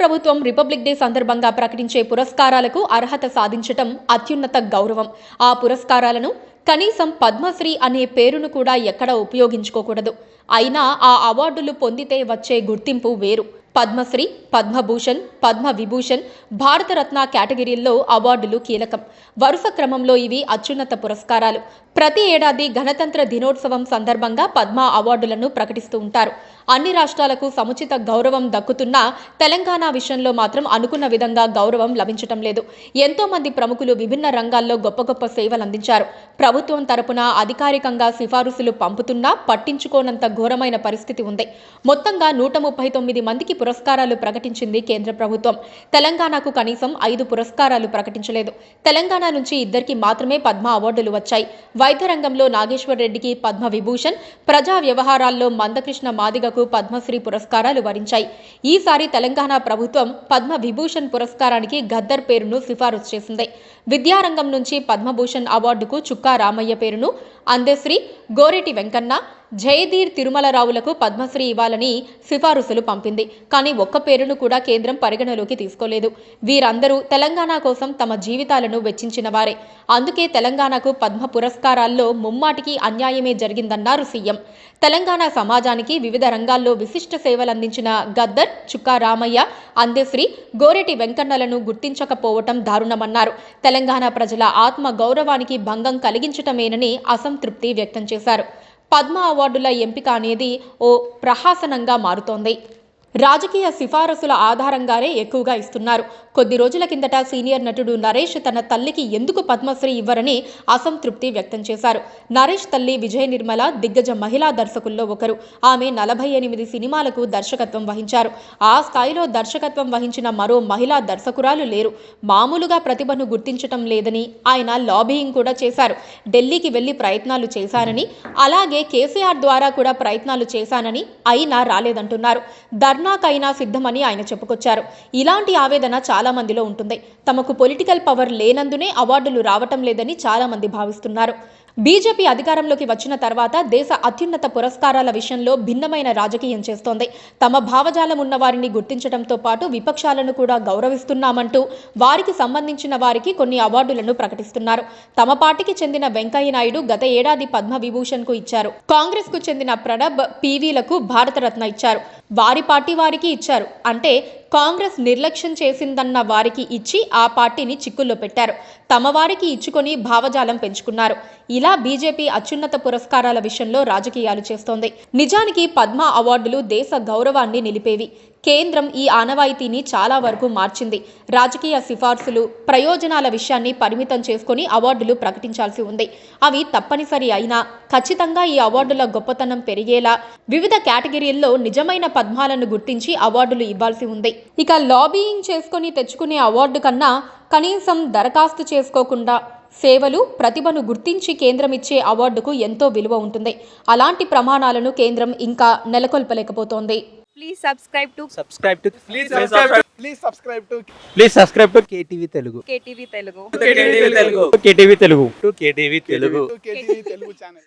ప్రభుత్వం republic day సందర్భంగా ప్రకటించే పురస్కారాలకు అర్హత సాధించటం అత్యున్నత గౌరవం. ఆ పురస్కారాలను కనీసం పద్మశ్రీ అనే పేరును కూడా ఎక్కడ ఉపయోగించుకోకూడదు. అయినా ఆ అవార్డులు పొందితే వచ్చే గుర్తింపు వేరు. పద్మశ్రీ, పద్మభూషణ్, పద్మవిభూషణ్, భారతరత్న కేటగిరీల్లో అవార్డులు కీలకం. వరుస క్రమంలో ఇవి అత్యున్నత పురస్కారాలు. ప్రతి ఏడాది గణతంత్ర దినోత్సవం సందర్భంగా పద్మ అవార్డులను ప్రకటిస్తూ ఉంటారు. అన్ని రాష్ట్రాలకు సముచిత గౌరవం దక్కుతున్నా తెలంగాణ విషయంలో మాత్రం అనుకున్న విధంగా గౌరవం లభించటం లేదు. ఎంతో మంది ప్రముఖులు విభిన్న రంగాల్లో గొప్ప గొప్ప సేవలు అందించారు. ప్రభుత్వం తరపున అధికారికంగా సిఫారసులు పంపుతున్నా పట్టించుకోనంత ఘోరమైన పరిస్థితి ఉంది. మొత్తంగా 139 మందికి పురస్కారాలు ప్రకటించింది కేంద్ర ప్రభుత్వం. తెలంగాణకు కనీసం 5 పురస్కారాలు ప్రకటించలేదు. తెలంగాణ నుంచి 2కి మాత్రమే పద్మ అవార్డులు వచ్చాయి. వైద్య రంగంలో నాగేశ్వర్ రెడ్డికి పద్మ విభూషణ్, ప్రజా వ్యవహారాల్లో మందకృష్ణ మాదిగకు పద్మశ్రీ పురస్కారాలు వరించాయి. ఈసారి తెలంగాణ ప్రభుత్వం పద్మ విభూషణ్ పురస్కారానికి గద్దర్ పేరును సిఫారసు చేసింది. విద్యారంగం నుంచి పద్మభూషణ్ అవార్డుకు చుక్కా రామయ్య పేరును, అందశ్రీ, గోరెటి వెంకన్న, జయధీర్ తిరుమలరావులకు పద్మశ్రీ ఇవ్వాలని సిఫారసులు పంపింది. కానీ ఒక్క పేరును కూడా కేంద్రం పరిగణలోకి తీసుకోలేదు. వీరందరూ తెలంగాణ కోసం తమ జీవితాలను వెచ్చించిన వారే. అందుకే తెలంగాణకు పద్మ పురస్కారాల్లో ముమ్మాటికి అన్యాయమే జరిగిందన్నారు సీఎం. తెలంగాణ సమాజానికి వివిధ రంగాల్లో విశిష్ట సేవలందించిన గద్దర్, చుక్కా రామయ్య, అందశ్రీ, గోరెటి వెంకన్నలను గుర్తించకపోవటం దారుణమన్నారు. తెలంగాణ ప్రజల ఆత్మ గౌరవానికి భంగం కలిగించటమేనని అసంతృప్తి వ్యక్తం చేశారు. పద్మ అవార్డుల ఎంపిక అనేది ఓ ప్రహసనంగా మారుతోంది. రాజకీయ సిఫారసుల ఆధారంగానే ఎక్కువగా ఇస్తున్నారు. కొద్ది రోజుల కిందట సీనియర్ నటుడు నరేష్ తన తల్లికి ఎందుకు పద్మశ్రీ ఇవ్వరని అసంతృప్తి వ్యక్తం చేశారు. నరేష్ తల్లి విజయ నిర్మల దిగ్గజ మహిళా దర్శకుల్లో ఒకరు. ఆమె 48 సినిమాలకు దర్శకత్వం వహించారు. ఆ స్థాయిలో దర్శకత్వం వహించిన మరో మహిళా దర్శకురాలు లేరు. మామూలుగా ప్రతిభను గుర్తించటం లేదని ఆయన లాబియింగ్ కూడా చేశారు. ఢిల్లీకి వెళ్లి ప్రయత్నాలు చేశానని, అలాగే కేసీఆర్ ద్వారా కూడా ప్రయత్నాలు చేశానని అయినా రాలేదంటున్నారు. ధర్నాకైనా సిద్ధమని ఆయన చెప్పుకొచ్చారు. ఇలాంటి ఆవేదన చాలా మందిలో ఉంటుంది. తమకు పొలిటికల్ పవర్ లేనందునే అవార్డులు రావటం లేదని చాలా మంది భావిస్తున్నారు. బీజేపీ అధికారంలోకి వచ్చిన తర్వాత దేశ అత్యున్నత పురస్కారాల విషయంలో భిన్నమైన రాజకీయం చేస్తోంది. తమ భావజాలం ఉన్న వారిని గుర్తించడంతో పాటు విపక్షాలను కూడా గౌరవిస్తున్నామంటూ వారికి సంబంధించిన వారికి కొన్ని అవార్డులను ప్రకటిస్తున్నారు. తమ పార్టీకి చెందిన వెంకయ్య నాయుడు గత ఏడాది పద్మ విభూషణ్ కు ఇచ్చారు. కాంగ్రెస్ కు చెందిన ప్రణబ్, పీవీలకు భారతరత్న ఇచ్చారు. వారి పార్టీ వారికి ఇచ్చారు. అంటే కాంగ్రెస్ నిర్లక్ష్యం చేసిందన్న వారికి ఇచ్చి ఆ పార్టీని చిక్కుల్లో పెట్టారు. తమ వారికి ఇచ్చుకొని భావజాలం పెంచుకున్నారు. ఇలా బీజేపీ అత్యున్నత పురస్కారాల విషయంలో రాజకీయాలు చేస్తోంది. నిజానికి పద్మ అవార్డులు దేశ గౌరవాన్ని నిలిపేవి. కేంద్రం ఈ ఆనవాయితీని చాలా వరకు మార్చింది. రాజకీయ సిఫార్సులు, ప్రయోజనాల విషయాన్ని పరిమితం చేసుకుని అవార్డులు ప్రకటించాల్సి ఉంది. అవి తప్పనిసరి అయినా ఖచ్చితంగా ఈ అవార్డుల గొప్పతనం పెరిగేలా వివిధ కేటగిరీల్లో నిజమైన పద్మాలను గుర్తించి అవార్డులు ఇవ్వాల్సి ఉంది. ఇక లాబీయింగ్ చేసుకుని తెచ్చుకునే అవార్డు కన్నా కనీసం దరఖాస్తు చేసుకోకుండా సేవలు, ప్రతిభను గుర్తించి కేంద్రం ఇచ్చే అవార్డుకు ఎంతో విలువ ఉంటుంది. అలాంటి ప్రమాణాలను కేంద్రం ఇంకా నెలకొల్పలేకపోతోంది. Please subscribe to KTV Telugu. KTV Telugu. KTV Telugu. KTV Telugu. KTV Telugu channel.